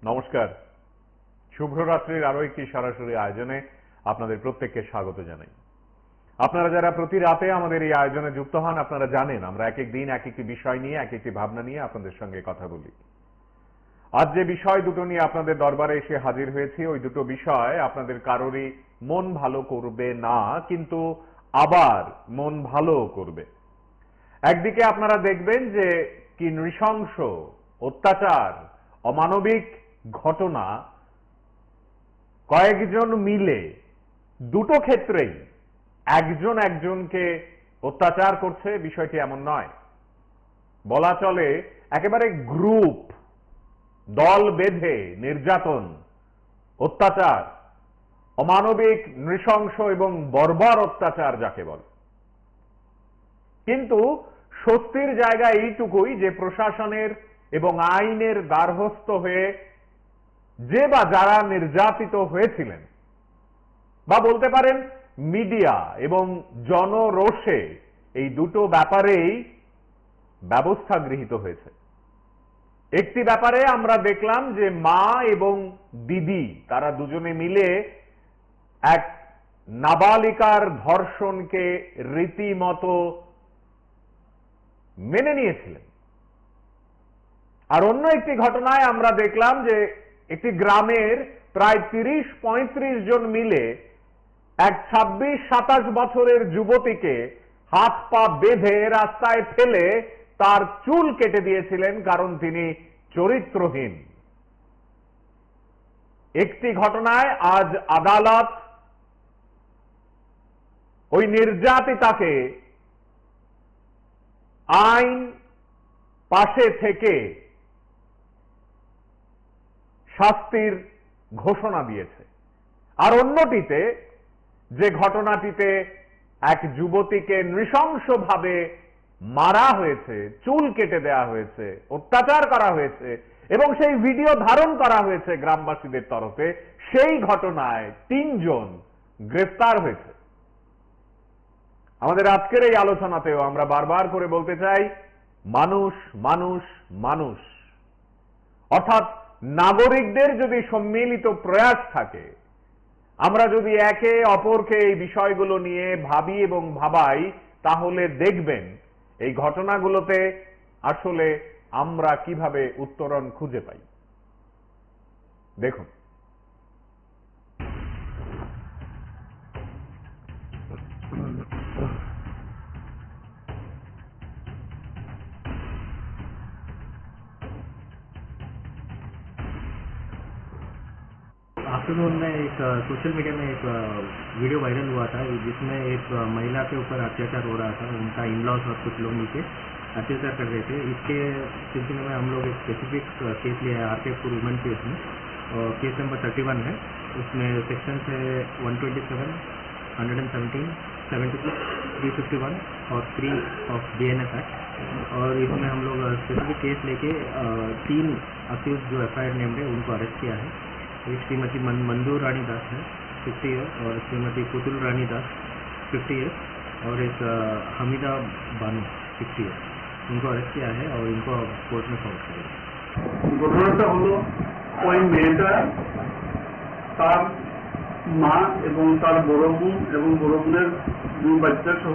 নমস্কার, শুভরাত্রির আরো একটি সরাসরি আয়োজনে আপনাদের প্রত্যেককে স্বাগত জানাই। আপনারা যারা প্রতি রাতে আমাদের এই আয়োজনে যুক্ত হন, আপনারা জানেন আমরা এক এক দিন এক একটি বিষয় নিয়ে, এক একটি ভাবনা নিয়ে আপনাদের সঙ্গে কথা বলি। আজ যে বিষয় দুটো নিয়ে আপনাদের দরবারে এসে হাজির হয়েছি, ওই দুটো বিষয় আপনাদের কারোরই মন ভালো করবে না, কিন্তু আবার মন ভালো করবে। একদিকে আপনারা দেখবেন যে কি নৃশংস অত্যাচার, অমানবিক ঘটনা কয়েকজন মিলে দুটো ক্ষেত্রেই একজন একজনকে অত্যাচার করছে। বিষয়টি এমন নয়, বলা চলে একেবারে গ্রুপ, দল বেঁধে নির্যাতন, অত্যাচার, অমানবিক, নৃশংস এবং বর্বর অত্যাচার যাকে বলে। কিন্তু স্বস্তির জায়গা এইটুকুই যে প্রশাসনের এবং আইনের দ্বারস্থ হয়ে যে বা যারা নির্যাতিত হয়েছিলেন, বা বলতে পারেন মিডিয়া এবং জনরোষে, এই দুটো ব্যাপারেই ব্যবস্থা গৃহীত হয়েছে। একটি ব্যাপারে আমরা দেখলাম যে মা এবং দিদি তারা দুজনে মিলে এক নাবালিকার ধর্ষণকে রীতিমতো মেনে নিয়েছিলেন। আর অন্য একটি ঘটনায় আমরা দেখলাম যে একটি গ্রামের প্রায় ৩০-৩৫ জন মিলে এক ২৬-২৭ বছরের যুবতীকে হাত পা বেঁধে রাস্তায় ফেলে তার চুল কেটে দিয়েছিলেন, কারণ তিনি চরিত্রহীন। একটি ঘটনায় আজ আদালত ওই নির্যাতিতাকে আইন পাশে থেকে শাস্তির ঘোষণা দিয়েছে। আর অন্যটিতে, যে ঘটনাটিতে এক যুবতীকে নৃশংসভাবে মারা হয়েছে, চুল কেটে দেওয়া হয়েছে, অত্যাচার করা হয়েছে এবং সেই ভিডিও ধারণ করা হয়েছে গ্রামবাসীদের তরফে, সেই ঘটনায় ৩ জন গ্রেফতার হয়েছে। আমাদের আজকের এই আলোচনাতেও আমরা বারবার করে বলতে চাই, মানুষ মানুষ মানুষ, অর্থাৎ নাগরিকদের যদি সম্মিলিত প্রয়াস থাকে, আমরা যদি একে অপরকে এই বিষয়গুলো নিয়ে ভাবি এবং ভাবাই, তাহলে দেখবেন এই ঘটনাগুলোতে আসলে আমরা কিভাবে উত্তরণ খুঁজে পাই। দেখুন, आफ्टरनून में एक सोशल मीडिया में एक वीडियो वायरल हुआ था, जिसमें एक महिला के ऊपर अत्याचार हो रहा था। उनका इन-लॉज और कुछ लोग मिलकर अत्याचार कर रहे थे। इसके सिलसिले में हम लोग एक स्पेसिफिक केस लिया है RPF फॉर वुमेन केस में, और केस नंबर 31 है। उसमें सेक्शन है 127, 117, 76, 351 और 3 ऑफ BNS एक्ट। और इसमें हम लोग स्पेसिफिक केस लेके 3 अक्यूज जो FIR नेम्ड है उनको अरेस्ट किया है। एक श्रीमती मंजूर रानी दास है 50 ईयर, और श्रीमती पुतुल रानी दास 50 ईयर, और एक हमीदा बानू 60 ईयर, उनको अरेस्ट किया है और इनको कोर्ट में फॉर्वर्ड करेगा। ঘটনাটা হলো, ওই মেয়েটা তার মা এবং তার বড় বোন এবং বড় বোনের 2 বাচ্চা সহ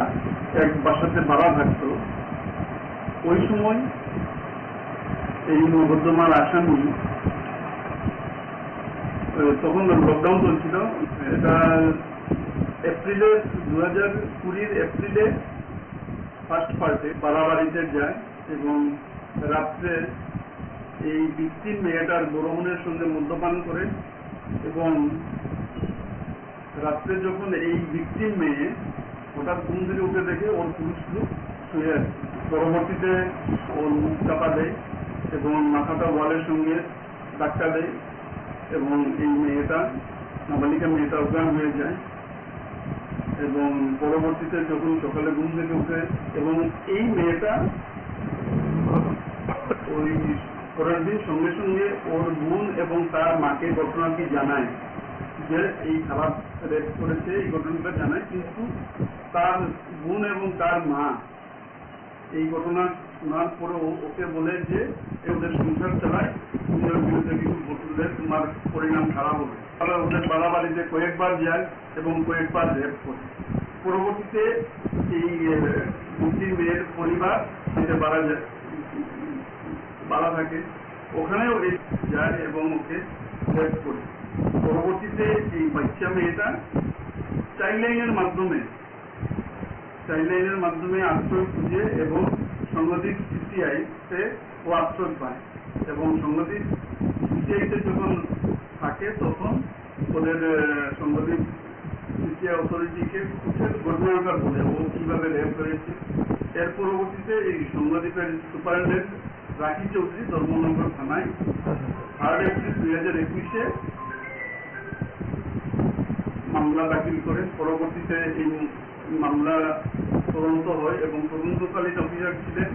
এক বাসাতে ভাড়া থাকতো। ওই সময় এই মোকদ্দমার আসামি, তখন লকডাউন চলছিল, এটা এপ্রিলে 2020 এপ্রিলে ফার্স্ট পার্টে বাড়াবাড়িতে যায় এবং রাত্রে এই ভিকটিম মেয়েটার বড় বোনের সঙ্গে মদ্যপান করে, এবং রাত্রে যখন এই ভিকটিম মেয়ে হঠাৎ ঘুম থেকে উঠে দেখে ওর পুরুষ লোক শুয়ে আছে। পরবর্তীতে ওর মুখ চাপা দেয় এবং মাথাটা ওয়ালের সঙ্গে ধাক্কা দেয় এবং এই মেয়েটা, নাবালিকা মেয়েটা অজ্ঞান হয়ে যায়। এবং পরবর্তীতে যখন সকালে ঘুম থেকে উঠে, এবং এই মেয়েটা ওই পরের দিন সঙ্গে সঙ্গে ওর বোন এবং তার মাকে ঘটনাটি জানায় যে এই খারাপ রেপ করেছে, এই ঘটনাটা জানায়। কিন্তু তার বোন এবং তার মা এই ঘটনার শোনার পরেও ওকে বলে যে ওদের সংসার চালায়, তুমি ওর বিরুদ্ধে কিছু বললে তোমার পরিণাম খারাপ হবে। তারা ওদের বাড়াবাড়িতে কয়েকবার যায় এবং কয়েকবার রেপ করে। পরবর্তীতে এই মুসলিম মেয়ের পরিবার বাড়া থাকে, ওখানেও যায় এবং ওকে রেপ করে। পরবর্তীতে এই বাচ্চা মেয়েটা চাইল্ড লাইনের মাধ্যমে আশ্রয় খুঁজে এবং সংগঠিত সিসিআইতে ও আশ্রয় পায় এবং সংগঠিত সিসিআইতে যখন থাকে তখন ওদের সংগঠিত সিসিআই অথরিটিকে ঘটনাকার বলে ও কিভাবে রেপ করেছে। এর পরবর্তীতে এই সংগঠিতের সুপারিনটেন্ডেন্ট রাখি চৌধুরী ধর্মনগর থানায় 3 এপ্রিল 2021 মামলা দাখিল করেন। পরবর্তীতে এই মামলা তদন্ত হয় এবং তদন্তকালীন অফিসার ছিলেন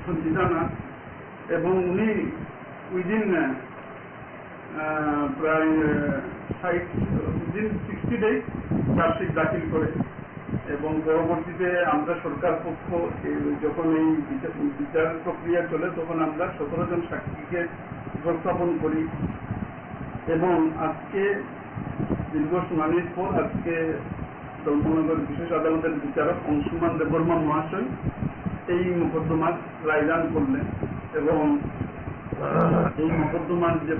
সঞ্চিতা নাথ এবং উনি উইদিন প্রায় 60 ডেজ চার্জশিট দাখিল করে এবং পরবর্তীতে আমরা সরকার পক্ষ যখন এই বিচার প্রক্রিয়া চলে তখন আমরা 17 জন সাক্ষীকে উপস্থাপন করি এবং আজকে দীর্ঘ শুনানির পর আজকে ধর্মনগর বিশেষ আদালতের বিচারক অংশুমান দেববর্মা মহাশয় এই মোকদ্দমার রায়দান করলেন এবং এই মোকদ্দমার যে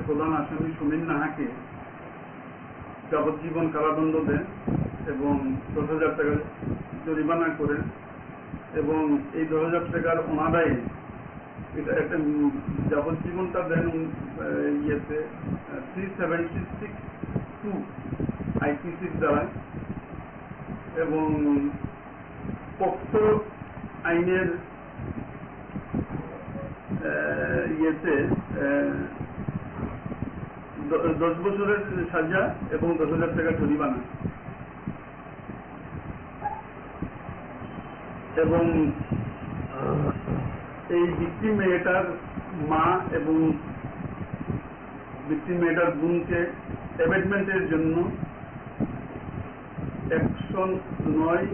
প্রধান আসামি সুনীল নাহাকে যাবজ্জীবন কারাদণ্ড দেন এবং 10,000 টাকা জরিমানা করেন এবং এই 10,000 টাকার অনাদায়ে এটা একটা যাবজ্জীবনটা দেন ইয়েতে 376(2) আইপিসির দ্বারা এবং পোক্সো আইনের ইয়েতে 10 বছরের সাজা এবং 10,000 টাকা জরিমানা এবং এই ভিকটিম মেয়েটার মা এবং ভিকটিম মেয়েটার বোনকে অ্যাবেটমেন্টের জন্য 109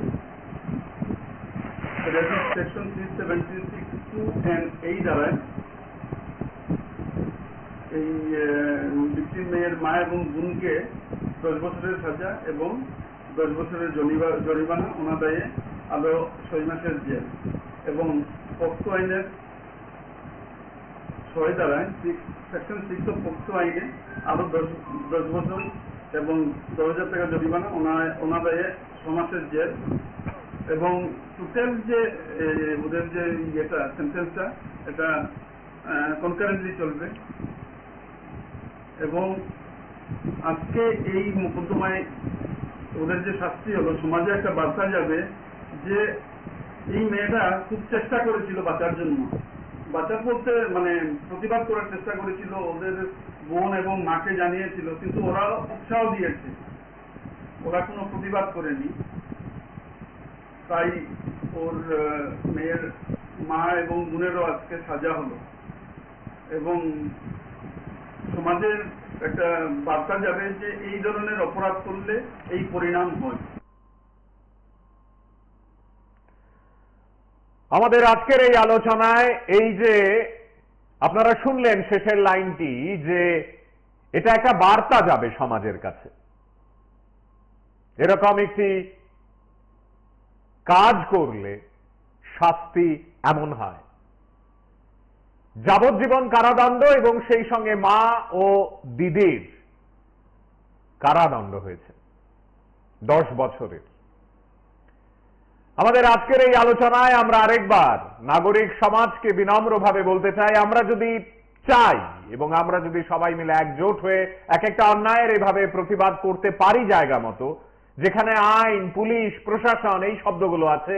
সেকশন 376(2) দ্বারায় এই ভিকটিম মেয়ের মা এবং বোনকে 10 বছরের সাজা এবং 10 বছরের জরিমানা অনাদায়ে আরো 6 মাসের জেল এবং পোক্সো আইনের 6 দ্বারায় সেকশন 6 অফ পোক্সো আইনে আরো 10 বছর এবং 10,000 টাকা জরিমানা অনাদায়ে 6 মাসের জেল এবং টোটাল যে ওদের যে ইয়েটা সেন্টেন্সটা এটা কনকারেন্টলি চলবে এবং আজকে এই মোকদ্দমায় ওদের যে শাস্তি হলো সমাজে একটা বার্তা যাবে যে এই মেয়েটা খুব চেষ্টা করেছিল বাঁচার জন্য, বাঁচার বলতে মানে প্রতিবাদ করার চেষ্টা করেছিল, ওদের বোন এবং মাকে জানিয়েছিল কিন্তু ওরা উৎসাহ দিয়েছে, ওরা কোনো প্রতিবাদ করেনি। তাই ওর মেয়ের মা এবং বোনেরও আজকে সাজা হলো এবং সমাজের একটা বার্তা যাবে যে এই ধরনের অপরাধ করলে এই পরিণাম হয়। আমাদের আজকের এই আলোচনায় এই যে আপনারা শুনলেন শেষের লাইনটি যে এটা একটা বার্তা যাবে সমাজের কাছে, এরকম একটি কাজ করলে শাস্তি এমন হয়, যাবজ্জীবন কারাদণ্ড এবং সেই সঙ্গে মা ও দিদির কারাদণ্ড হয়েছে 10 বছরের। আমাদের আজকের এই আলোচনায় আমরা আরেকবার নাগরিক সমাজকে বিনম্রভাবে বলতে চাই, আমরা যদি চাই এবং আমরা যদি সবাই মিলে একজোট হয়ে এক একটা অন্যায়ের এভাবে প্রতিবাদ করতে পারি জায়গা মতো, যেখানে আইন, পুলিশ, প্রশাসন এই শব্দগুলো আছে,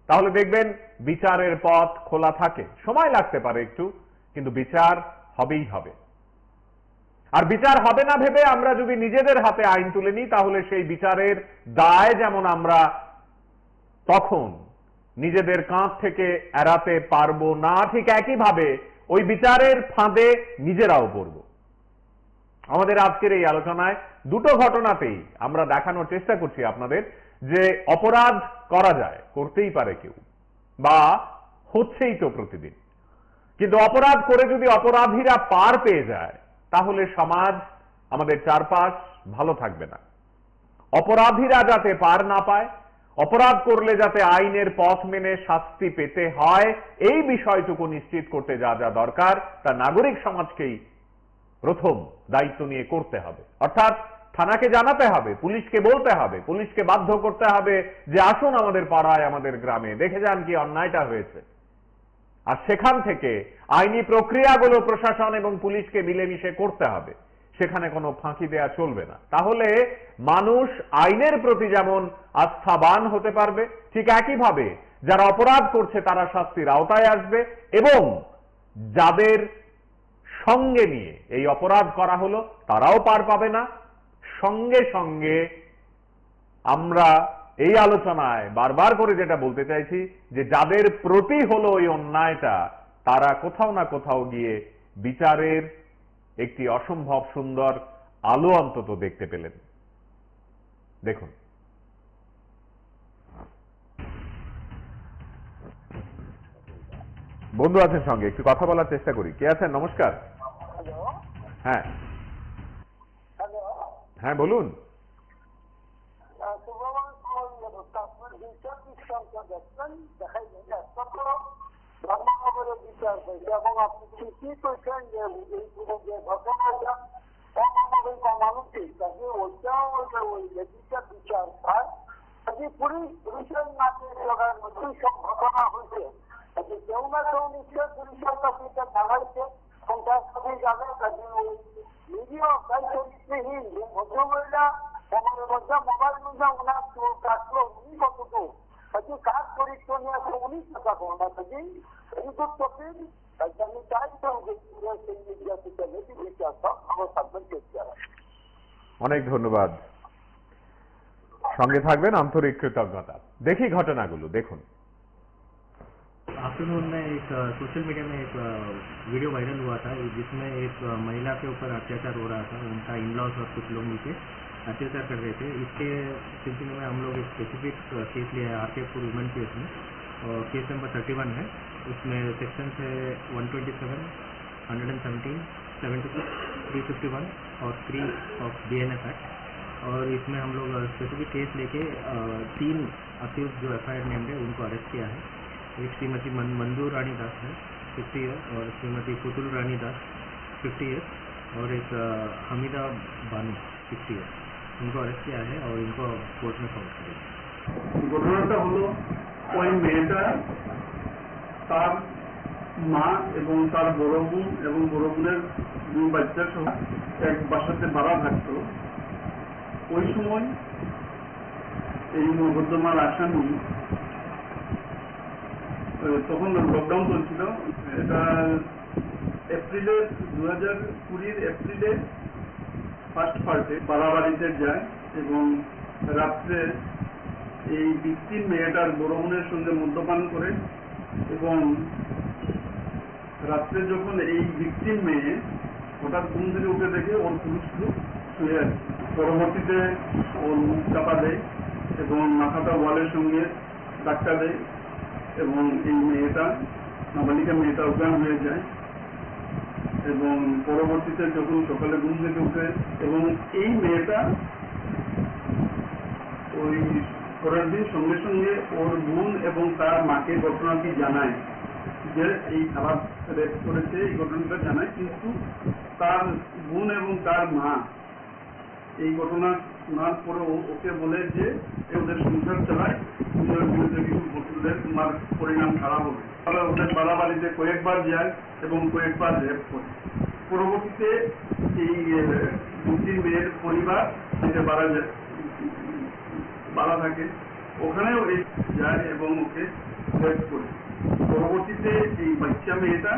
তাহলে দেখবেন বিচারের পথ খোলা থাকে। সময় লাগতে পারে একটু, কিন্তু বিচার হবেই হবে। আর বিচার হবে না ভেবে আমরা যদি নিজেদের হাতে আইন তুলে নিই, তাহলে সেই বিচারের দায় যেমন আমরা তখন নিজেদের কাঁধ থেকে এড়াতে পারবো না, ঠিক একইভাবে ওই বিচারের ফাঁদে নিজেরাও পড়ব। আমাদের আজকের এই আলোচনায় দুটো ঘটনাতেই আমরা দেখানোর চেষ্টা করছি আপনাদের যে অপরাধ করা যায়, করতেই পারে কেউ, বা হচ্ছেই তো প্রতিদিন। কিন্তু অপরাধ করে যদি অপরাধীরা পার পেয়ে যায়, তাহলে সমাজ, আমাদের চারপাশ ভালো থাকবে না। অপরাধীরা যাতে পার না পায়, অপরাধ করলে যাতে আইনের পথ মেনে শাস্তি পেতে হয়, এই বিষয়টুকু নিশ্চিত করতে যা যা দরকার তা নাগরিক সমাজকেই প্রথম দায়িত্ব নিয়ে করতে হবে। অর্থাৎ থানাকে জানাতে হবে, পুলিশকে বলতে হবে, পুলিশকে বাধ্য করতে হবে যে আসুন আমাদের পাড়ায়, আমাদের গ্রামে, দেখে যান কি অন্যায়টা হয়েছে। আর সেখান থেকে আইনি প্রক্রিয়াগুলো প্রশাসন এবং পুলিশকে মিলেমিশে করতে হবে, সেখানে কোনো ফাঁকি দেয়া চলবে না। তাহলে মানুষ আইনের প্রতি যেমন আস্থাবান হতে পারবে, ঠিক একইভাবে যারা অপরাধ করছে তারা শাস্তির আওতায় আসবে, এবং যাদের সঙ্গে নিয়ে এই অপরাধ করা হলো তারাও পার পাবে না। সঙ্গে সঙ্গে আমরা এই আলোচনায় বারবার করে যেটা বলতে চাইছি যে যাদের প্রতি হলো এই অন্যায়টা, তারা কোথাও না কোথাও গিয়ে বিচারের একটি অসম্ভব সুন্দর আলো অন্তত দেখতে পেলেন। দেখুন, বন্ধু আছেন সঙ্গে, একটু কথা বলার চেষ্টা করি। কে আছেন? নমস্কার। হ্যাঁ হ্যাঁ বলুন। বিচার এবং আপনি কি করছেন যে ঘটনাটা মানুষই তাকে ওইটাও ওই বিচার পায়। পুলিশের নাকি জায়গার মধ্যেই সব ঘটনা হয়েছে, কেউ না কেউ নিশ্চয় পুলিশের কাছে জানাইছে, সংসার সাথে যাবে। কাজে ওই মিডিয়া দায়িত্বহীন ভদ্রমহিলা আমার মধ্যে মোবাইল মধ্যে ওনার কাটলো, উনি কতটুকু কাজে কাজ চরিত্র নিয়ে আসলে উনি টাকা করো না। কাজে এই তো টপিক আমি চাইতাম যে সেই মিডিয়া থেকে বিচারটা আমার থাকবেন বিচার। অনেক ধন্যবাদ, সঙ্গে থাকবেন, আন্তরিক কৃতজ্ঞতা। দেখি ঘটনাগুলো, দেখুন। आफ्टरनून में एक सोशल मीडिया में एक वीडियो वायरल हुआ था जिसमें एक महिला के ऊपर अत्याचार हो रहा था। उनका इन लॉज और कुछ लोग नीचे अत्याचार कर रहे थे। इसके सिलसिले में हम लोग एक स्पेसिफिक केस लिया है आरकेपुर वुमेन केस में, और केस नंबर 31 है। उसमें सेक्शन है 127, 117, 76, 351 और 3 ऑफ BNF एक्ट। और इसमें हम लोग स्पेसिफिक केस लेके 3 अक्यूज जो FIR नेम्ड है उनको अरेस्ट किया है। एक श्रीमती मंजू रानी दास है 50 ईयर, और श्रीमती पुतुल रानी दास 50 ईयर, और एक हमीदा बानू 60 ईयर, इनको अरेस्ट किया है और इनको कोर्ट में फॉर्म करेगा। ঘটনাটা হলো ওই মেয়েটা তার মা এবং তার বড় বোন এবং বড় বোনের 2 বাচ্চা সহ এক বাসাতে ভাড়া থাকতো। ওই সময় এই মোকদ্দমার আসামি, তখন লকডাউন চলছিল, এটা এপ্রিলের 2020 এপ্রিলে ফার্স্ট পার্টে বাড়াবাড়িতে যায় এবং রাত্রে এই ভিকটিম মেয়েটার বড় বোনের সঙ্গে মদ্যপান করে, এবং রাত্রে যখন এই ভিকটিম মেয়ে হঠাৎ ঘুম থেকে উঠে দেখে ওর পুরুষ লোক শুয়ে আছে। পরবর্তীতে ওর মুখ চাপা দেয় এবং মাথাটা ওয়ালের সঙ্গে ধাক্কা দেয়, এবং এই মেয়েটা, নাবালিকা মেয়েটা অজ্ঞান হয়ে যায়। এবং পরবর্তীতে যখন সকালে ঘুম থেকে উঠে, এবং এই মেয়েটা ওই পরের দিন সঙ্গে সঙ্গে ওর বোন এবং তার মাকে ঘটনাটি জানায় যে এই খারাপ রেপ করেছে, এই ঘটনাটা জানায়। কিন্তু তার বোন এবং তার মা এই ঘটনা শোনার পরে ওকে বলে যে ওদের সংসার চালায়, ওদের বিরুদ্ধে কিছু বললে তোমার পরিণাম খারাপ হবে। তাহলে ওদের বাড়াবাড়িতে কয়েকবার যায় এবং কয়েকবার রেপ করে। পরবর্তীতে এই মুসলিম মেয়ের পরিবার বাড়া থাকে, ওখানেও এই যায় এবং ওকে রেপ করে। পরবর্তীতে এই বাচ্চা মেয়েটা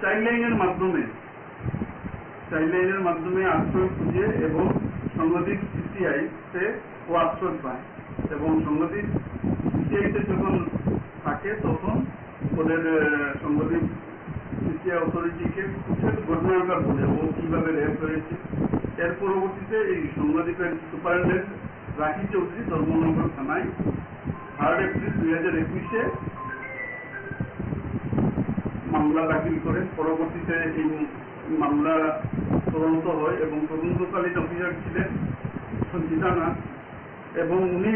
চাইল্ড লাইনের মাধ্যমে আশ্রয় খুঁজে এবং সংগঠিত CCI-তে ও আশ্রয় পায়, এবং সংগঠিত CCI-তে যখন থাকে তখন ওদের সংগঠিত CCI অথরিটিকে ঘটনাটা বলে ও কিভাবে রেপ হয়েছে। এর পরবর্তীতে এই সংগঠিতের সুপারিনটেন্ডেন্ট রাখি চৌধুরী ধর্মনগর থানায় 3 এপ্রিল 2021 মামলা দাখিল করে পরবর্তীতে এই মামলা তদন্ত হয় এবং তদন্তকালীন অফিসার ছিলেন সঞ্চিতা নাথ এবং উনি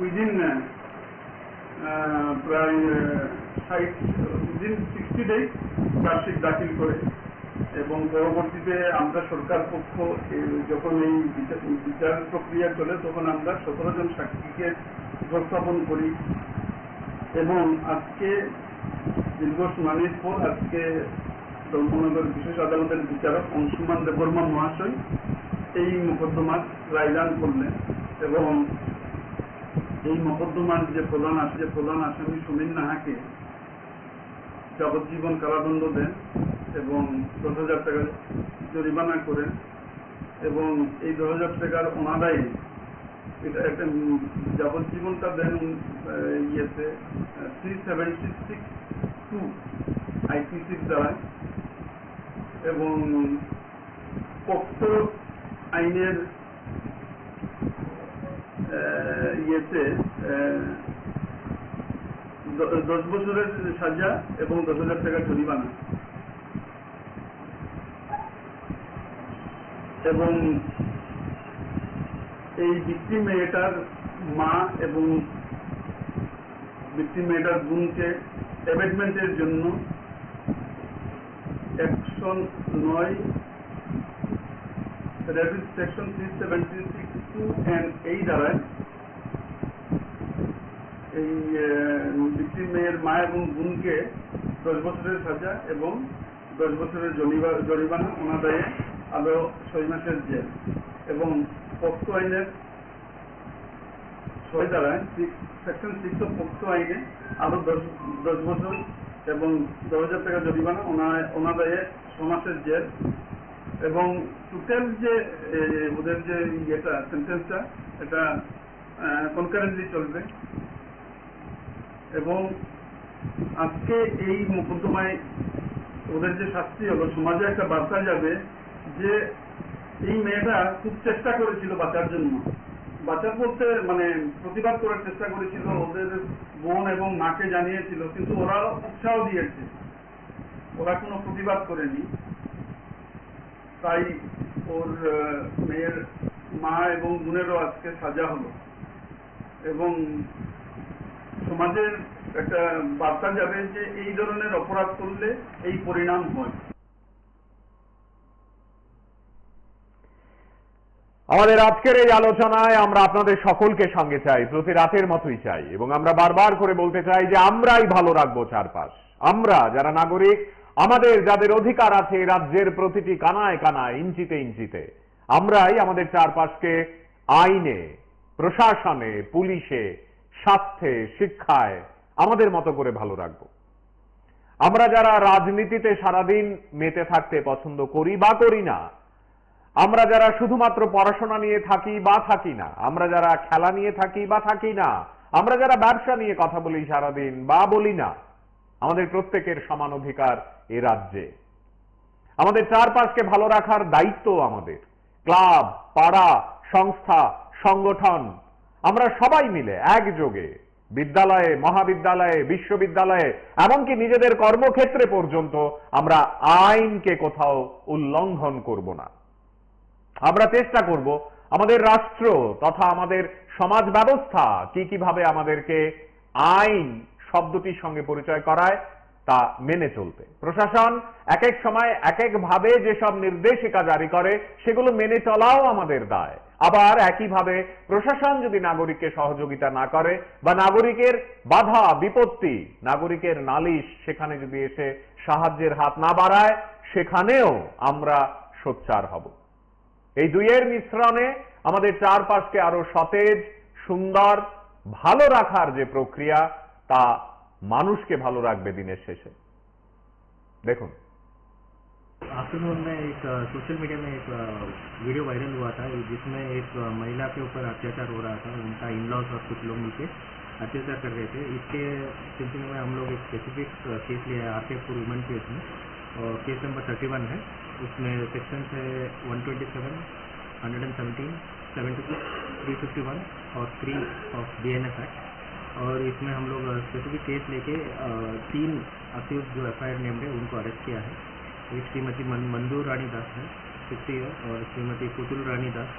উইদিন প্রায় 60 ডেজ চার্জশিট দাখিল করে এবং পরবর্তীতে আমরা সরকার পক্ষ যখন এই বিচার প্রক্রিয়া চলে তখন আমরা 17 জন সাক্ষীকে উপস্থাপন করি এবং আজকে দীর্ঘ শুনানির পর আজকে ধর্মনগর বিশেষ আদালতের বিচারক অংশুমান দেববর্মা মহাশয় এই মোকদ্দমার রায়দান করলেন এবং এই মোকদ্দমার যে প্রধান আসামি সুমিন নাহাকে যাবজ্জীবন কারাদণ্ড দেন এবং 10,000 টাকা জরিমানা করেন এবং এই 10,000 টাকার অনাদায়ে এটা একটা যাবজ্জীবনটা দেন ইয়েতে 376(2) আইপিসির দ্বারা এবং পক্সো আইনের ইয়েতে 10 বছরের সাজা এবং 10,000 টাকা জরিমানা এবং এই ভিকটিম মেয়েটার মা এবং ভিকটিম মেয়েটার বোনকে অ্যাবেটমেন্টের জন্য 109 সেকশন 376(2) এই দ্বারায় এই ভিকটিম মেয়ের মা এবং বোনকে 10 বছরের সাজা এবং 10 বছরের জরিমানা অনাদায়ে আরো 6 মাসের জেল এবং পক্সো আইনের 6 দ্বারায় সেকশন 6 অফ পক্সো আইনে আরো 10 বছর এবং 10,000 টাকা জরিমানা অনাদায়ে 6 মাসের জেল এবং টোটাল যে ওদের যে ইয়েটা সেন্টেন্সটা এটা কনকারেন্টলি চলবে এবং আজকে এই মোকদ্দমায় ওদের যে শাস্তি হলো সমাজে একটা বার্তা যাবে যে এই মেয়েটা খুব চেষ্টা করেছিল বাঁচার জন্য, বাঁচার বলতে মানে প্রতিবাদ করার চেষ্টা করেছিল, ওদের বোন এবং মাকে জানিয়েছিল কিন্তু ওরা উৎসাহ দিয়েছে, ওরা কোনো প্রতিবাদ করেনি। তাই ওর মেয়ের মা এবং বোনেরও আজকে সাজা হলো এবং সমাজের একটা বার্তা যাবে যে এই ধরনের অপরাধ করলে এই পরিণাম হয়। আমাদের আজকের এই আলোচনায় আমরা আপনাদের সকলকে সঙ্গে চাই, প্রতি রাতের মতোই চাই এবং আমরা বারবার করে বলতে চাই যে আমরাই ভালো রাখবো চারপাশ। আমরা যারা নাগরিক, আমাদের যাদের অধিকার আছে রাজ্যের প্রতিটি কানায় কানায়, ইঞ্চিতে ইঞ্চিতে, আমরাই আমাদের চারপাশকে আইনে, প্রশাসনে, পুলিশে, স্বাস্থ্যে, শিক্ষায় আমাদের মতো করে ভালো রাখবো। আমরা যারা রাজনীতিতে সারাদিন মেতে থাকতে পছন্দ করি বা করি না, আমরা যারা শুধুমাত্র পড়াশোনা নিয়ে থাকি বা থাকি না, আমরা যারা খেলা নিয়ে থাকি বা থাকি না, আমরা যারা ব্যবসা নিয়ে কথা বলি সারাদিন বা বলি না, আমাদের প্রত্যেকের সমান অধিকার এ রাজ্যে। আমাদের চারপাশকে ভালো রাখার দায়িত্ব আমাদের। ক্লাব, পাড়া, সংস্থা, সংগঠন, আমরা সবাই মিলে একযোগে বিদ্যালয়ে, মহাবিদ্যালয়ে, বিশ্ববিদ্যালয়ে, এমনকি নিজেদের কর্মক্ষেত্রে পর্যন্ত আমরা আইনকে কোথাও উল্লঙ্ঘন করব না। আমরা চেষ্টা করব আমাদের রাষ্ট্র তথা আমাদের সমাজ ব্যবস্থা কিভাবে আমাদেরকে আইন শব্দটির সঙ্গে পরিচয় করায় তা মেনে চলতে। প্রশাসন এক এক সময় এক এক ভাবে যেসব নির্দেশিকা জারি করে সেগুলো মেনে চলাও আমাদের দায়। আবার একইভাবে প্রশাসন যদি নাগরিককে সহযোগিতা না করে বা নাগরিকের বাধা বিপত্তি, নাগরিকের নালিশ সেখানে যদি এসে সাহায্যের হাত না বাড়ায়, সেখানেও আমরা সোচ্চার হব। এই দুইয়ের মিশ্রণে আমাদের চারপাশকে আরো সতেজ, সুন্দর, ভালো রাখার যে প্রক্রিয়া তা মানুষকে ভালো রাখবে দিনের শেষে। দেখুন, आफ्टरनून में एक सोशल मीडिया में एक वीडियो वायरल हुआ था जिसमें एक महिला के ऊपर अत्याचार हो रहा था। उनका इन लॉज और कुछ लोग मिलकर अत्याचार कर रहे थे। इसके सिलसिले में हम लोग एक स्पेसिफिक केस लिया है RTF वुमेन केस में, और केस नंबर 31 है। उसमें सेक्शन है 127, 117, 76, 351 और 3 ऑफ BNS एक्ट। और इसमें हम लोग स्पेसिफिक केस लेके 3 अक्यूज जो FIR नेम्ड है उनको अरेस्ट किया है। एक श्रीमती मंजूर रानी दास है 50 ईयर, और श्रीमती पुतुल रानी दास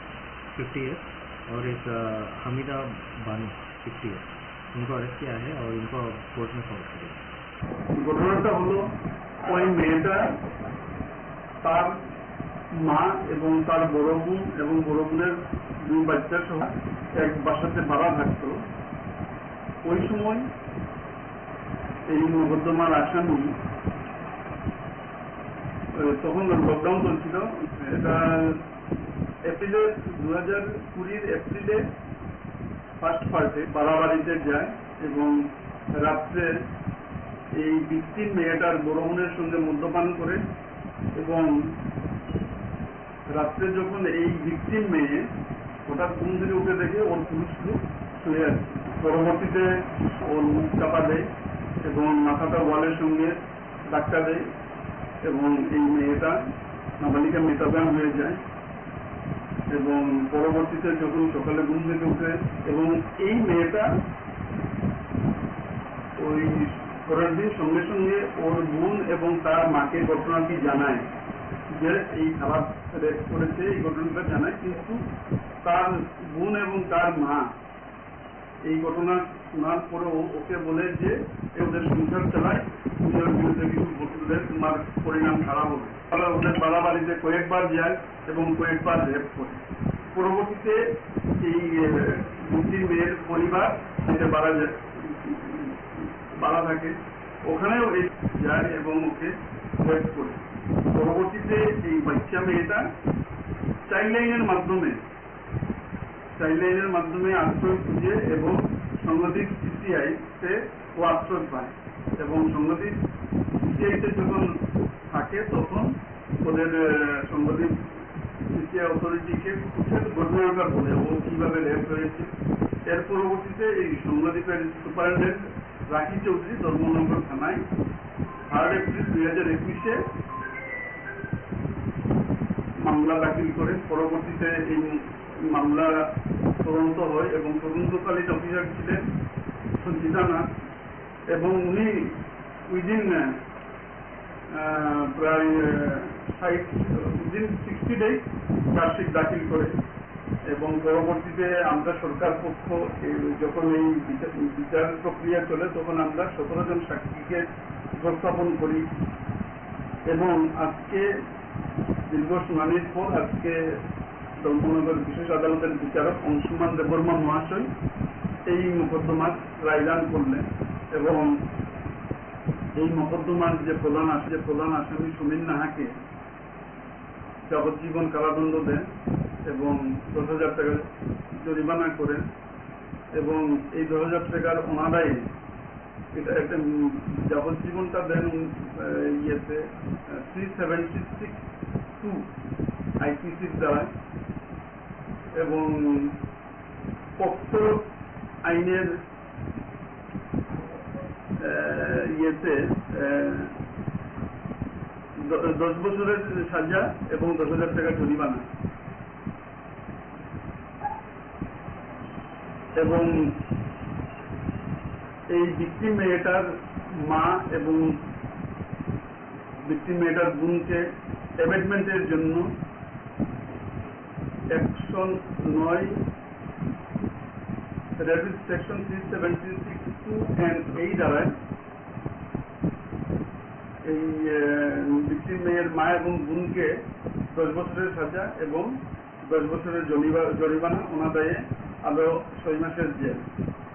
50 ईयर, और एक हमीदा बानू 50 ईयर, इनको अरेस्ट किया है और इनको कोर्ट में फॉर्वर्ड करेंगे। ঘটনাটা হলো ওই মেয়েটা তার মা এবং তার বড় বোন এবং বড় বোনের 2 বাচ্চা সহ এক বাসাতে ভাড়া থাকতো। ওই সময় এই মোকদ্দমার আসামি তখন লকডাউন চলছিল, এটা এপ্রিলে 2020 এপ্রিলে ফার্স্ট পার্টে বাড়াবাড়িতে যায় এবং রাত্রে এই ভিকটিম মেয়েটার বড় বোনের সঙ্গে মদ্যপান করে এবং রাত্রে যখন এই ভিকটিম মেয়ে হঠাৎ ঘুম থেকে উঠে দেখে ওর পুরুষ লোক শুয়ে আছে। পরবর্তীতে ওর মুখ চাপা দেয় এবং মাথাটা ওয়ালের সঙ্গে ধাক্কা দেয় এবং এই মেয়েটা নাবালিকা মৃতপ্রাণ হয়ে যায়। এবং পরবর্তীতে যখন সকালে ঘুম থেকে উঠে এবং এই মেয়েটা ওই পরের দিন সঙ্গে সঙ্গে ওর বোন এবং তার মাকে ঘটনাটি জানায় যে এই খারাপ রেপ করেছে, এই ঘটনাটা জানায়, কিন্তু তার বোন এবং তার মা এই ঘটনা শোনার পরেও ওকে বলে যে ওদের সংসার চালায়, তুমি ওর বিরুদ্ধে কিছু বললে তোমার পরিণাম খারাপ হবে। তারা ওদের বাড়াবাড়িতে কয়েকবার যায় এবং কয়েকবার রেপ করে। পরবর্তীতে এই দুটি মেয়ের পরিবার বাড়া থাকে, ওখানেও এই যায় এবং ওকে রেপ করে। পরবর্তীতে এই বাচ্চা মেয়েটা চাইল্ড লাইনের মাধ্যমে আশ্রয় খুঁজে এবং সংগঠিত CCI তে ও আশ্রয় পায় এবং সংগঠিত CCI তে যখন থাকে তখন ওদের সংগঠিত CCI অথরিটিকে ঘটনাটা বলে ও কিভাবে রেপ হয়েছে। এর পরবর্তীতে এই সংগঠিত সুপারিনটেন্ডেন্ট রাখি চৌধুরী ধর্মনগর থানায় 3 এপ্রিল 2021 মামলা দাখিল করে। পরবর্তীতে এই মামলা তদন্ত হয় এবং তদন্তকালীন অফিসার ছিলেন সঞ্চিতা নাথ এবং উনি উইদিন প্রায় 60 ডেজ চার্জশিট দাখিল করে এবং পরবর্তীতে আমরা সরকার পক্ষ যখন এই বিচার প্রক্রিয়া চলে তখন আমরা 17 জন সাক্ষীকে উপস্থাপন করি এবং আজকে দীর্ঘ শুনানির পর আজকে ধর্মনগর বিশেষ আদালতের বিচারক অংশুমান দেববর্মা মহাশয় এই মোকদ্দমার রায়দান করলেন এবং এই মোকদ্দমার যে প্রধান আসামি সুমিন নাহাকে যাবজ্জীবন কারাদণ্ড দেন এবং 10,000 টাকা জরিমানা করেন এবং এই 10,000 টাকার অনাদায়ে এটা একটা যাবজ্জীবনটা দেন ইয়েতে 376(2) IPCর দ্বারা এবং পক্সো আইনের ইয়েতে 10 বছরের সাজা এবং 10,000 টাকা জরিমানা এবং এই ভিকটিম মেয়েটার মা এবং ভিকটিম মেয়েটার বোনকে অ্যাবেটমেন্টের জন্য 109 রেপিড সেকশন 376(2) এই দ্বারায় এই ভিকটিম মেয়ের মা এবং বোনকে 10 বছরের সাজা এবং 10 বছরের জরিমানা অনাদায়ে আরো 6 মাসের জেল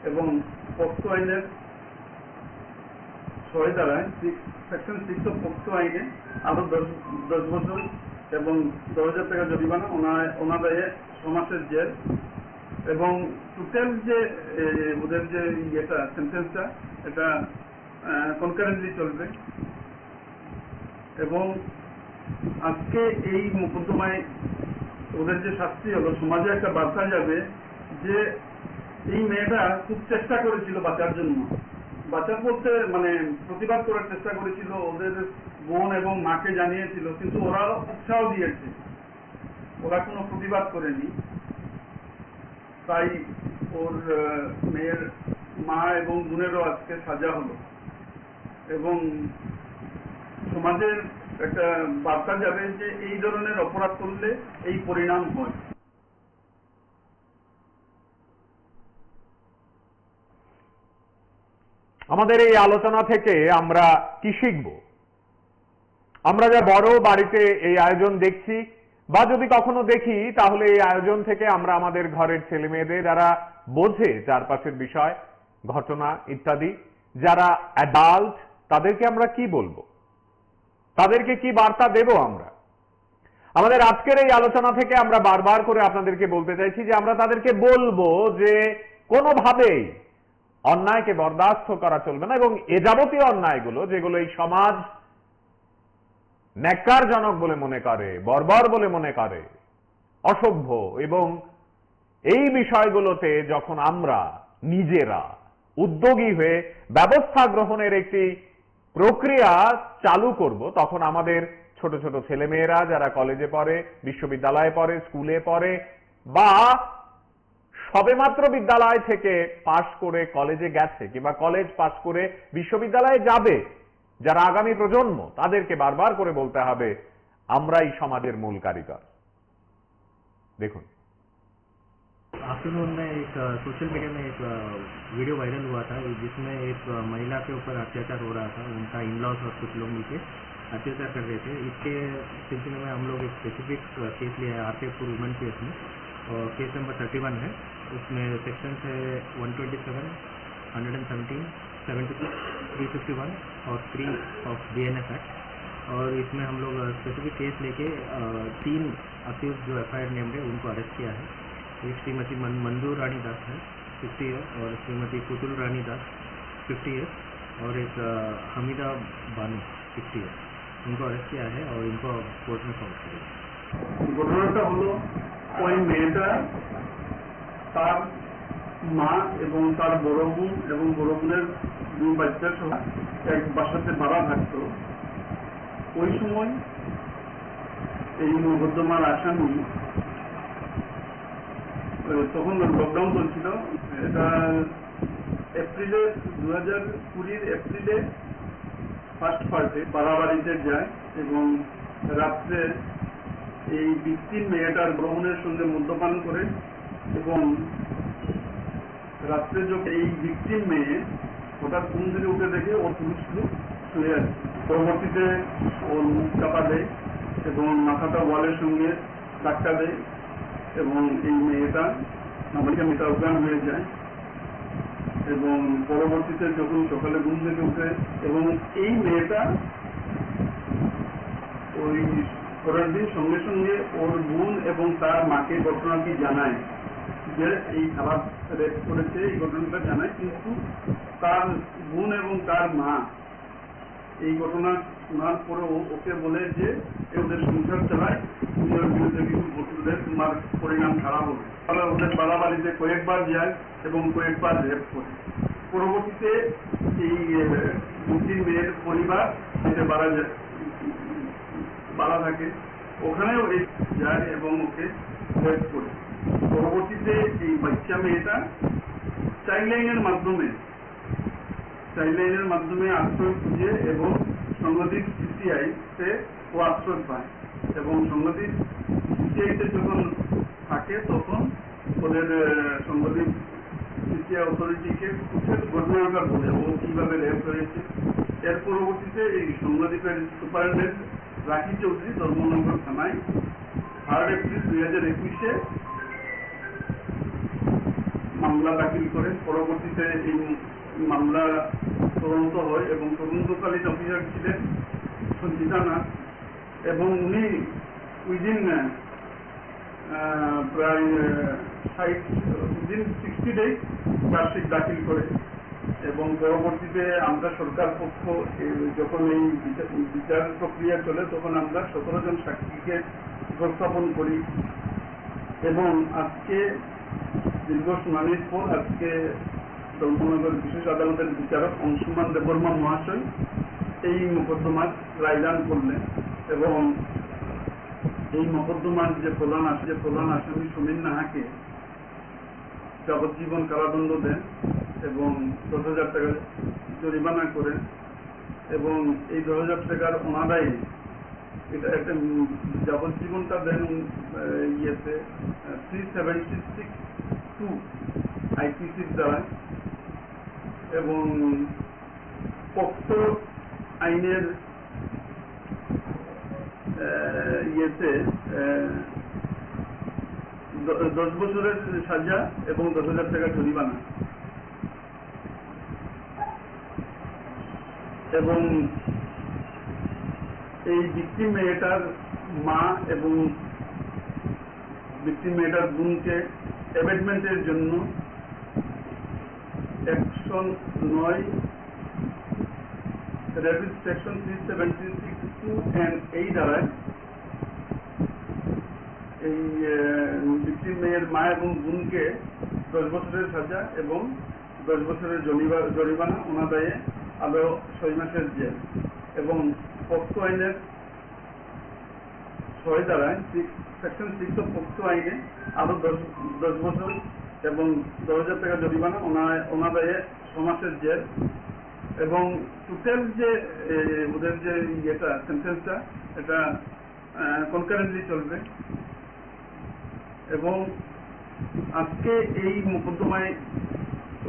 এবং পক্সো আইনের 6 দ্বারায় সেকশন 6 অফ পক্সো আইনে আরো 10 বছর এবং 10,000 টাকা জরিমানা অনাদায়ে 6 মাসের জেল এবং টোটাল যে ওদের যে ইয়েটা সেন্টেন্সটা এটা কনকারেন্টলি চলবে এবং আজকে এই মোকদ্দমায় ওদের যে শাস্তি হলো সমাজে একটা বার্তা যাবে যে এই মেয়েটা খুব চেষ্টা করেছিল বাঁচার জন্য, বাঁচার বলতে মানে প্রতিবাদ করার চেষ্টা করেছিল, ওদের বোন এবং মাকে জানিয়েছিল, কিন্তু ওরা উৎসাহ দিয়েছে, ওরা কোনো প্রতিবাদ করেনি। তাই ওর মেয়ের মা এবং বোনেরও আজকে সাজা হলো এবং সমাজের একটা বার্তা যাবে যে এই ধরনের অপরাধ করলে এই পরিণাম হয়। আমাদের এই আলোচনা থেকে আমরা কি শিখব? আমরা যা বড় বাড়িতে এই আয়োজন দেখছি বা যদি কখনো দেখি, তাহলে এই আয়োজন থেকে আমরা আমাদের ঘরের ছেলে মেয়েদের, যারা বোঝে চারপাশের বিষয়, ঘটনা ইত্যাদি, যারা অ্যাডাল্ট, তাদেরকে আমরা কি বলবো? তাদেরকে কি বার্তা দেব আমরা? আমাদের আজকের এই আলোচনা থেকে আমরা বারবার করে আপনাদেরকে বলতে চাইছি যে আমরা তাদেরকে বলবো যে কোনোভাবেই অন্যায়কে বরদাস্ত করা চলবে না এবং এ যাবতীয় অন্যায়গুলো, যেগুলো এই সমাজ ন্যাক্কারজনক বলে মনে করে, বর্বর বলে মনে করে, অসভ্য, এবং এই বিষয়গুলোতে যখন আমরা নিজেরা উদ্যোগী হয়ে ব্যবস্থা গ্রহণের একটি প্রক্রিয়া চালু করব, তখন আমাদের ছোট ছোট ছেলেমেয়েরা যারা কলেজে পড়ে, বিশ্ববিদ্যালয়ে পড়ে, স্কুলে পড়ে, বা সবেমাত্র বিদ্যালয় থেকে পাশ করে কলেজে গেছে কিংবা কলেজ পাশ করে বিশ্ববিদ্যালয়ে যাবে, যারা আগামী প্রজন্ম, তাদেরকে বারবার করে বলতে হবে আমরাই সমাজের মূল কারিগর। দেখুন, आफ्टरनून में एक सोशल मीडिया में एक वीडियो वायरल हुआ था जिसमें एक महिला के ऊपर अत्याचार हो रहा था। उनका इन लॉज और कुछ लोग मिलकर अत्याचार कर रहे थे। इसके सिलसिले में हम लोग एक स्पेसिफिक केस लिया है RPF वुमेन केस में, और केस नंबर 31 है। उसमें सेक्शन है 127, 117, 76, 351 और 3 ऑफ BNS एक्ट। और इसमें हम लोग स्पेसिफिक केस लेके 3 अक्यूज जो FIR नेम्ड है उनको अरेस्ट किया है। एक श्रीमती मंजू रानी दास है 50 ईयर, और श्रीमती पुतुल रानी दास 50 ईयर, और एक हमीदा बानू 50 ईयर, इनको अरेस्ट किया है और इनको कोर्ट में सौंप किया। ঘটনাটা হলো ওই মেয়েটা তার মা এবং তার বড় বোন এবং বড় বোনের 2 বাচ্চা সহ এক বাসাতে ভাড়া থাকতো। ওই সময় এই মোকদ্দমার আসামি, তখন লকডাউন চলছিল, এটা এপ্রিলে 2020 এপ্রিলে ফার্স্ট পার্টে বাড়াবাড়িতে যায় এবং রাত্রে এই ভিকটিম মেয়েটার গ্রহণের সঙ্গে মদ্যপান করে এবং রাত্রে যখন এই ভিকটিম মেয়ে হঠাৎ ঘুম থেকে উঠে দেখে ওর পুরুষ লোক শুয়ে আছে। পরবর্তীতে ওর মুখ চাপা দেয় এবং মাথাটা ওয়ালের সঙ্গে ধাক্কা দেয় এবং এই মেয়েটা অজ্ঞান হয়ে যায়। এবং পরবর্তীতে যখন সকালে ঘুম থেকে উঠে এবং এই মেয়েটা ওই পরের দিন সঙ্গে সঙ্গে ওর বোন এবং তার মাকে ঘটনাটি জানায় যে এই খারাপ রেপ করেছে, এই ঘটনাটা জানায়। কিন্তু তার বোন এবং তার মা এই ঘটনা শোনার পরেও ওকে বলে যে ওদের সংসার চালায়, তুমি ওর বিরুদ্ধে কিছু ঘটলে তোমার পরিণাম খারাপ হবে। তারা ওদের বাড়াবাড়িতে কয়েকবার যায় এবং কয়েকবার রেপ করে। পরবর্তীতে এই মুসলিম মেয়ের পরিবার বাড়া থাকে, ওখানেও এই যায় এবং ওকে রেপ করে। পরবর্তীতে এই বাচ্চা মেয়েটা চাইল্ড লাইনের মাধ্যমে আশ্রয় খুঁজে এবং সংগঠিত CCI তে ও আশ্রয় পায় এবং সংগঠিত CCI তে যখন থাকে তখন ওদের সংগঠিত CCI অথরিটিকে ঘটনাটা বলে ও কিভাবে রেপ হয়েছে। এর পরবর্তীতে এই সংগঠিতের সুপারিনটেন্ডেন্ট রাখি চৌধুরী ধর্মনগর থানায় 3 এপ্রিল 2021 মামলা দাখিল করেন। পরবর্তীতে এই মামলা তদন্ত হয় এবং তদন্তকালীন অফিসার ছিলেন সঞ্চিতা নাথ এবং উনি উইদিন প্রায় 60 ডেজ চার্জশিট দাখিল করে এবং পরবর্তীতে আমরা সরকার পক্ষ যখন এই বিচার প্রক্রিয়া চলে তখন আমরা 17 জন সাক্ষীকে উপস্থাপন করি এবং আজকে দীর্ঘ শুনানির পর আজকে ধর্মনগর বিশেষ আদালতের বিচারক অংশুমান দেববর্মা মহাশয় এই মোকদ্দমার রায়দান করলেন এবং এই মোকদ্দমার যে প্রধান আসামি সমীর নাহাকে যাবজ্জীবন কারাদণ্ড দেন এবং 10,000 টাকা জরিমানা করেন এবং এই 10,000 টাকার ওনারাই এটা একটা যাবজ্জীবনটা দেন ইয়েতে 376(2) আইপিসির দ্বারা এবং পক্সো আইনের ইয়েতে 10 বছরের সাজা এবং 10,000 টাকা জরিমানা এবং এই ভিকটিম মেয়েটার মা এবং ভিকটিম মেয়েটার বোনকে অ্যাবেটমেন্টের জন্য 109 রেপিড সেকশন 376(2) এই দ্বারায় এই ভিকটিম মেয়ের মা এবং বোনকে 10 বছরের সাজা এবং 10 বছরের জরিমানা অনাদায়ে আরো 6 মাসের জেল এবং পক্সো আইনের 6 দ্বারায় সেকশন 6 অফ পক্সো আইনে আরো 10 বছর এবং 10,000 টাকা জরিমানা অনাদায়ে 6 মাসের জেল এবং টোটাল যে ওদের যে ইয়েটা সেন্টেন্সটা এটা কনকারেন্টলি চলবে এবং আজকে এই মোকদ্দমায়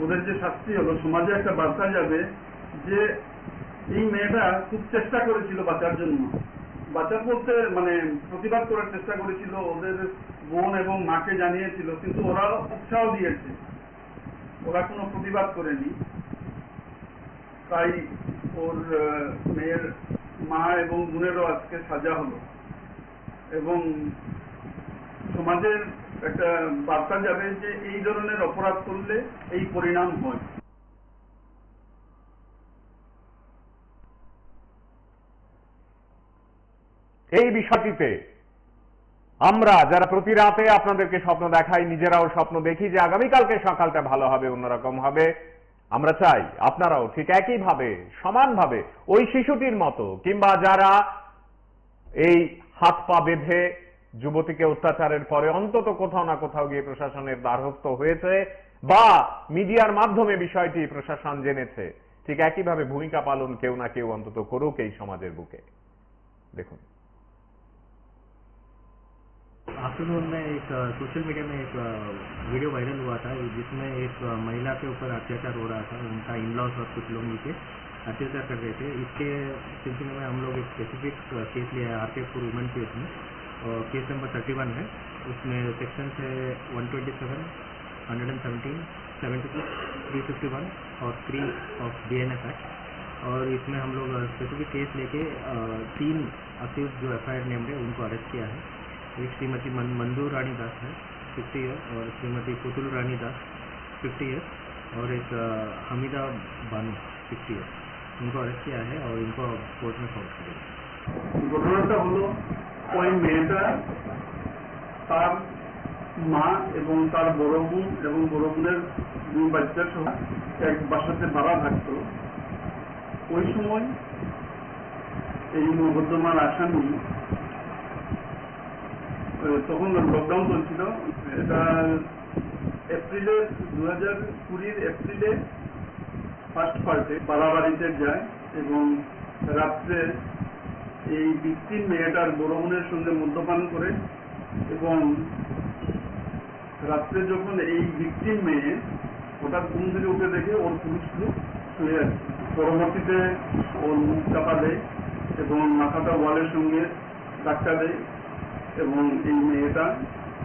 ওদের যে শাস্তি হলো সমাজে একটা বার্তা যাবে যে এই মেয়েটা খুব চেষ্টা করেছিল বাঁচার জন্য, বাঁচার বলতে মানে প্রতিবাদ করার চেষ্টা করেছিল, ওদের বোন এবং মাকে জানিয়েছিল, কিন্তু ওরা উৎসাহ দিয়েছে, ওরা কোনো প্রতিবাদ করেনি। তাই ওর মেয়ের মা এবং বোনেরও আজকে সাজা হলো এবং সমাজের একটা বার্তা যাবে যে এই ধরনের অপরাধ করলে এই পরিণাম হয়। এই বিষয়টিতে আমরা যারা প্রতি রাতে আপনাদেরকে স্বপ্ন দেখাই, নিজেরাও স্বপ্ন দেখি যে আগামীকালকে সকালটা ভালো হবে, অন্যরকম হবে। আমরা চাই আপনারাও ঠিক একইভাবে সমানভাবে ওই শিশুটির মতো কিংবা যারা এই হাত পা বেঁধে যুবতীকে অত্যাচারের পরে অন্তত কোথাও না কোথাও গিয়ে প্রশাসনের দ্বারস্থ হয়েছে বা মিডিয়ার মাধ্যমে বিষয়টি প্রশাসন জেনেছে, ঠিক একইভাবে ভূমিকা পালন কেউ না কেউ অন্তত করুক এই সমাজের বুকে। দেখুন, आफ्टरनून में एक सोशल मीडिया में एक वीडियो वायरल हुआ था जिसमें एक महिला के ऊपर अत्याचार हो रहा था, उनका इन लॉज और कुछ लोग नीचे अत्याचार कर रहे थे। इसके सिलसिले में हम लोग एक स्पेसिफिक केस लिया है आरकेएफ फॉर वुमेन केस में, और केस नंबर 31 है। उसमें सेक्शन है 127, 117, 76, 351 और 3 ऑफ BNF एक्ट। और इसमें हम लोग स्पेसिफिक केस लेके 3 अक्यूज जो FIR नेम्ड है उनको अरेस्ट किया है। एक श्रीमती मंजू रानी दास है 50 ईयर, और श्रीमती पुतुल रानी दास 50 ईयर, और एक हमीदा बानू 50 ईयर, इनको अरेस्ट किया है और इनको कोर्ट में फाउंड किया। ঘটনাটা হলো ওই মেয়েটা তার মা এবং তার বড় বোন এবং বড় বোনের 2 বাচ্চা সহ এক বাসাতে ভাড়া থাকতো। ওই সময় এই মোকদ্দমার আসামি তখন লকডাউন চলছিল, এটা এপ্রিলে 2020 এপ্রিলে ফার্স্ট পার্টে বাড়াবাড়িতে যায় এবং রাত্রে এই ভিকটিম মেয়েটার বড় বোনের সঙ্গে মদ্যপান করে এবং রাত্রে যখন এই ভিকটিম মেয়ে হঠাৎ ঘুম থেকে উঠে দেখে ওর পুরুষ লোক শুয়ে আছে। পরবর্তীতে ওর মুখ চাপা দেয় এবং মাথাটা ওয়ালের সঙ্গে ধাক্কা দেয় এবং এই মেয়েটা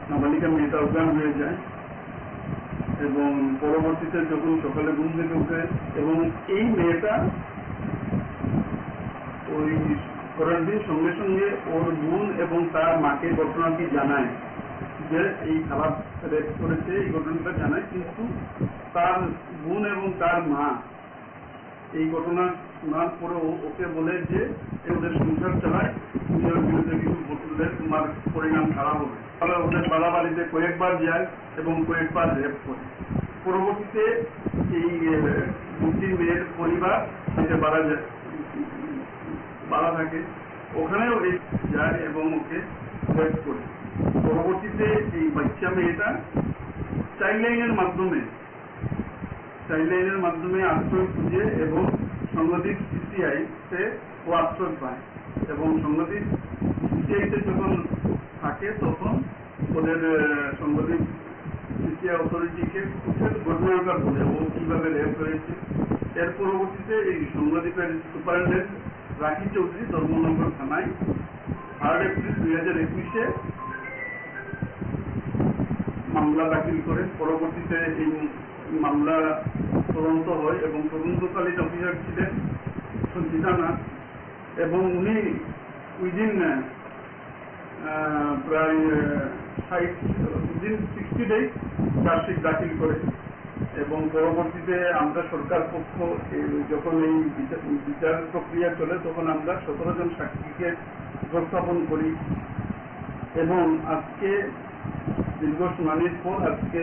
নাবালিকা মেয়েটা অজ্ঞান হয়ে যায় এবং পরবর্তীতে যখন সকালে ঘুম থেকে উঠে এবং এই মেয়েটা ওই করার দিন সঙ্গে সঙ্গে ওর বোন এবং তার মাকে ঘটনাটি জানায় যে এই খারাপ রেপ করেছে, এই ঘটনাটা জানায়, কিন্তু তার বোন এবং তার মা এই ঘটনা শোনার পরে ওকে বলে যে ওদের সংসার চালায়, তুমি ওর বিরুদ্ধে কিছু বললে তোমার পরিণাম খারাপ হবে। তাহলে ওদের বাড়াবাড়িতে কয়েকবার যায় এবং কয়েকবার রেপ করে। পরবর্তীতে এই দুটি মেয়ের পরিবার বাড়া থাকে, ওখানেও যায় এবং ওকে রেপ করে। পরবর্তীতে এই বাচ্চা মেয়েটা চাইল্ড লাইনের মাধ্যমে চাইল্ডলাইনের মাধ্যমে আশ্রয় খুঁজে এবং সংগঠিত সিসিআই তে ও আশ্রয় পায় এবং সংগঠিত সিসিআইতে যখন থাকে তখন ওদের সংগঠিত সিসিআই অথরিটিকে ঘটনাটা বলে ও কিভাবে রেপ হয়েছে। এর পরবর্তীতে এই সংগঠিতের সুপারিনটেন্ডেন্ট রাখি চৌধুরী ধর্মনগর থানায় 3 এপ্রিল 2021-এ মামলা দাখিল করে। পরবর্তীতে এই মামলা তদন্ত হয় এবং তদন্তকালীন অফিসার ছিলেন সঞ্চিতা নাথ এবং উনি উইদিন প্রায় 60 ডেজ চার্জশিট দাখিল করে এবং পরবর্তীতে আমরা সরকার পক্ষ যখন এই বিচার প্রক্রিয়া চলে তখন আমরা 17 জন সাক্ষীকে উপস্থাপন করি এবং আজকে দীর্ঘ শুনানির পর আজকে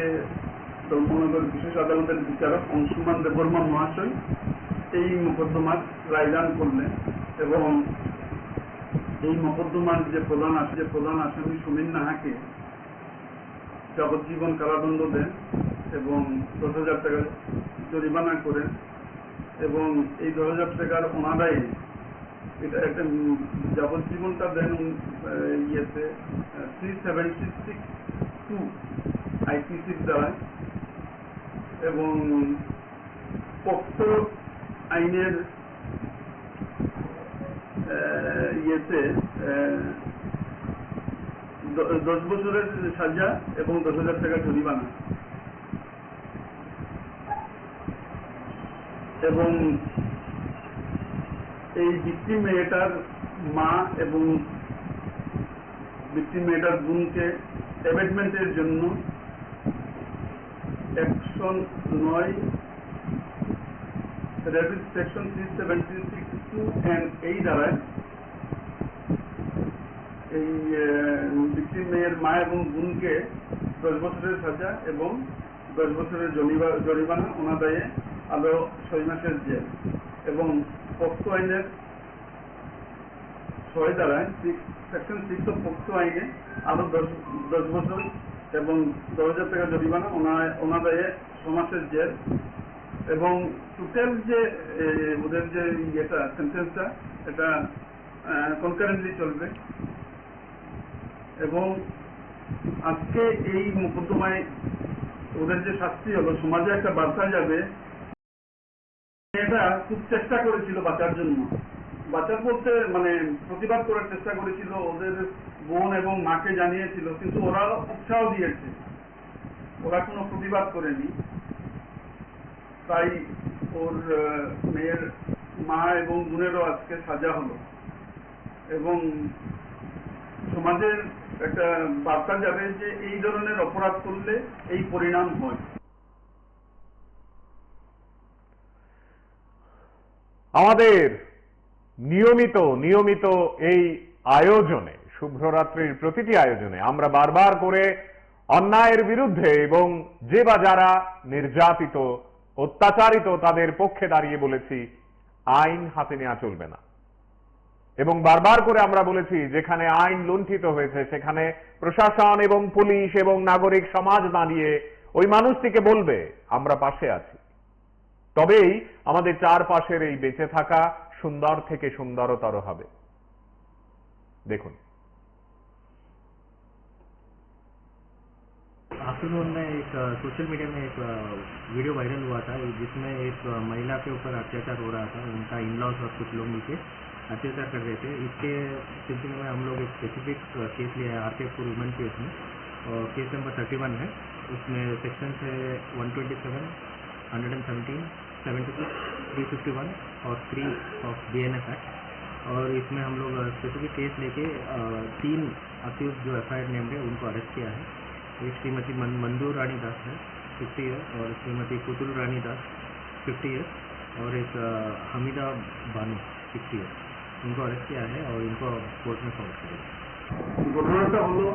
ধর্মনগর বিশেষ আদালতের বিচারক অংশুমান দেববর্মা মহাশয় এই মোকদ্দমার রায়দান করলেন এবং এই মোকদ্দমার যে প্রধান আসামি সুমিন নাহাকে যাবজ্জীবন কারাদণ্ড দেন এবং 10,000 টাকা জরিমানা করেন এবং এই 10,000 টাকার অনাদায়ে এটা একটা যাবজ্জীবনটা দেন ইয়েতে 376(2) আইপিসির দ্বারা এবং পক্সো আইনের ইয়েতে 10 বছরের সাজা এবং 10,000 টাকা জরিমানা এবং এই ভিকটিম মেয়েটার মা এবং ভিকটিম মেয়েটার বোনকে অ্যাবেটমেন্টের জন্য 109 রেপিড সেকশন 376(2) এই দ্বারায় এই ভিকটিম মেয়ের মা এবং বোনকে 10 বছরের সাজা এবং 10 বছরের জরিমানা অনাদায়ে আরো 6 মাসের জেল এবং পক্সো আইনের 6 দ্বারায় সেকশন 6 অফ পক্সো আইনে আরো 10 বছর এবং 10,000 টাকা জরিমানা অনাদায়ে 6 মাসের জেল এবং টোটাল যে ওদের যে ইয়েটা সেন্টেন্সটা এটা কনকারেন্টলি চলবে এবং আজকে এই মোকদ্দমায় ওদের যে শাস্তি হলো সমাজে একটা বার্তা যাবে। এটা খুব চেষ্টা করেছিল বাঁচার জন্য, বাঁচার বলতে মানে প্রতিবাদ করার চেষ্টা করেছিল, ওদের বোন এবং মাকে জানিয়েছিল কিন্তু ওরা উৎসাহ দিয়েছে, ওরা কোনো প্রতিবাদ করেনি। তাই ওর মেয়ের মা এবং বোনেরও আজকে সাজা হলো এবং সমাজের একটা বার্তা যাবে যে এই ধরনের অপরাধ করলে এই পরিণাম হয়। আমাদের নিয়মিত এই আয়োজনে, শুভ্ররাত্রির প্রতিটি আয়োজনে আমরা বারবার করে অন্যায়ের বিরুদ্ধে এবং যে বা যারা নির্যাতিত অত্যাচারিত তাদের পক্ষে দাঁড়িয়ে বলেছি আইন হাতে নেওয়া চলবে না এবং বারবার করে আমরা বলেছি যেখানে আইন লুণ্ঠিত হয়েছে সেখানে প্রশাসন এবং পুলিশ এবং নাগরিক সমাজ দাঁড়িয়ে ওই মানুষটিকে বলবে আমরা পাশে আছি, তবেই আমাদের চারপাশের এই বেঁচে থাকা সুন্দর থেকে সুন্দরতর হবে। দেখুন, आफ्टरनून में एक सोशल मीडिया में एक वीडियो वायरल हुआ था जिसमें एक महिला के ऊपर अत्याचार हो रहा था, उनका इन-लॉज और कुछ लोग मिलकर अत्याचार कर रहे थे। इसके सिलसिले में हम लोग एक स्पेसिफिक केस लिया है आरके फॉर वुमेन केस में, और केस नंबर 31 है। उसमें सेक्शन है 127, 117, 76, 351 और 3 ऑफ BNS एक्ट। और इसमें हम लोग स्पेसिफिक केस लेके 3 अक्यूज जो FIR नेम्ड है उनको अरेस्ट किया है। एक श्रीमती मंजू रानी दास है 50 ईयर, और श्रीमती पुतुल रानी दास 50 ईयर, और एक हमीदा बानू 60 ईयर, इनको अरेस्ट किया है और इनको कोर्ट में फॉरवर्ड किया। ঘটনাটা হলো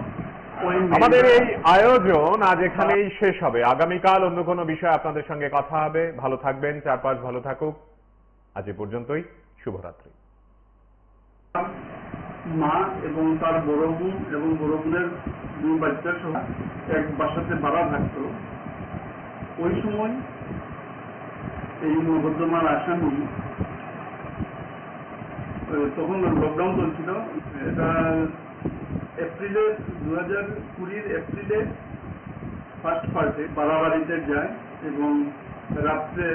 আমাদের এই আয়োজন আজ এখানেই শেষ হবে। আগামীকাল অন্য কোনো বিষয়ে আপনাদের সঙ্গে কথা হবে। ভালো থাকবেন, চারপাশ ভালো থাকুক। আজ এ পর্যন্তই। শুভরাত্রি। মা এবং তার বড় বোন এবং বড় বোনের 2 বাচ্চা সহ এক বাসাতে ভাড়া থাকতো। ওই সময় এই মোকদ্দমার আসামি তখন লকডাউন চলছিল, এটা এপ্রিলে 2020 এপ্রিলে ফার্স্ট পার্টে বাড়াবাড়িতে যায় এবং রাত্রে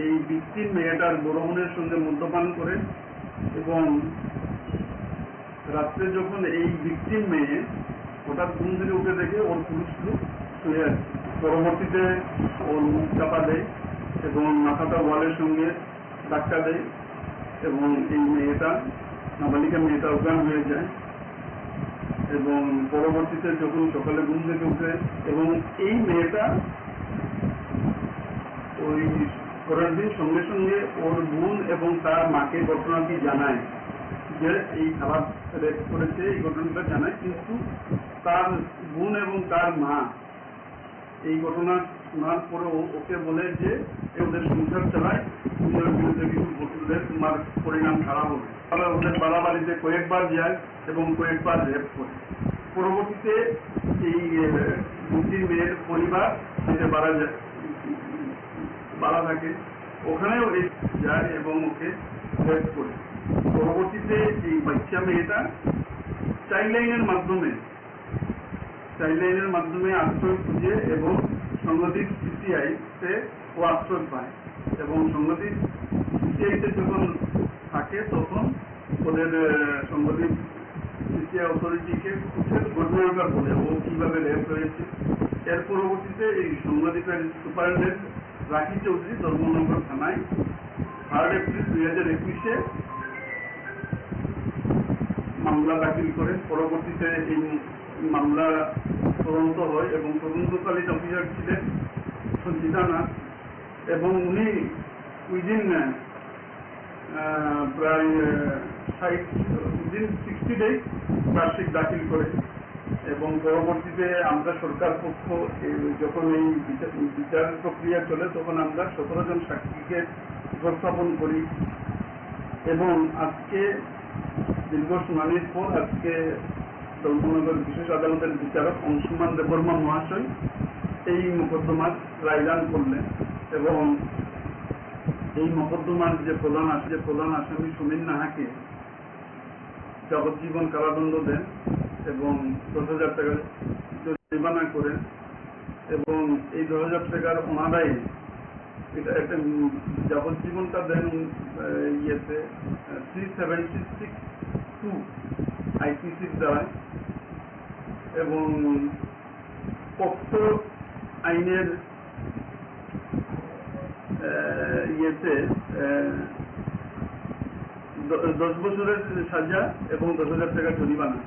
এই ভিকটিম মেয়েটার বড় বোনের সঙ্গে মদ্যপান করে এবং রাত্রে যখন এই ভিকটিম মেয়ে হঠাৎ ঘুম থেকে উঠে দেখে ওর পুরুষ লোক শুয়ে আছে। পরবর্তীতে ওর মুখ চাপা দেয় এবং মাথাটা ওয়ালের সঙ্গে ধাক্কা দেয় এবং এই মেয়েটা, নাবালিকা মেয়েটা অজ্ঞান হয়ে যায় এবং পরবর্তীতে যখন সকালে ঘুম থেকে উঠে এবং এই মেয়েটা ওই পরের দিন সঙ্গে সঙ্গে ওর বোন এবং তার মাকে ঘটনাটি জানায় যে এই খারাপ রেপ করেছে, এই ঘটনাটা জানায়, কিন্তু তার বোন এবং তার মা এই ঘটনা শোনার পরে ওকে বলে যে ওদের সংসার চালায়, তুমি ওর বিরুদ্ধে কিছু ঘটলে তোমার পরিণাম খারাপ হবে। তারা ওদের বাড়াবাড়িতে কয়েকবার যায় এবং কয়েকবার রেপ করে। পরবর্তীতে এই দুটি মেয়ের পরিবার যেতে বাড়া থাকে, ওখানেও যায় এবং ওকে রেপ করে। পরবর্তীতে এই বাচ্চা মেয়েটা চাইল্ড লাইনের মাধ্যমে আশ্রয় খুঁজে এবং সংগঠিত সিসিআইতে ও আশ্রয় পায় এবং সংগঠিত সিসিআইতে যখন থাকে তখন ওদের সংগঠিত সিসিআই অথরিটিকে ঘটনাকার বলে ও কিভাবে রেপ হয়েছে। এর পরবর্তীতে এই সংগঠিতের সুপারিনটেন্ডেন্ট রাখি চৌধুরী ধর্মনগর থানায় 3 এপ্রিল 2021 মামলা দাখিল করেন। পরবর্তীতে এই মামলা তদন্ত হয় এবং তদন্তকালীন অফিসার ছিলেন সঞ্চিতা নাথ এবং উনি উইদিন প্রায় 60 ডেজ চার্জশিট দাখিল করে এবং পরবর্তীতে আমরা সরকার পক্ষ যখন এই বিচার প্রক্রিয়া চলে তখন আমরা 17 জন সাক্ষীকে উপস্থাপন করি এবং আজকে দীর্ঘ শুনানির পর আজকে ধর্মনগর বিশেষ আদালতের বিচারক অংশুমান দেববর্মা মহাশয় এই মোকদ্দমার রায়দান করলেন এবং এই মোকদ্দমার যে প্রধান আসামি সুমিন নাহাকে যাবজ্জীবন কারাদণ্ড দেন এবং 10,000 টাকা জরিমানা করেন এবং এই 10,000 টাকার ওনারাই এটা একটা যাবজ্জীবনটা দেন ইয়েতে 376(2) আইপিসির দ্বারায় এবং পক্সো আইনের ইয়েতে 10 বছরের সাজা এবং 10,000 টাকা জরিমানা।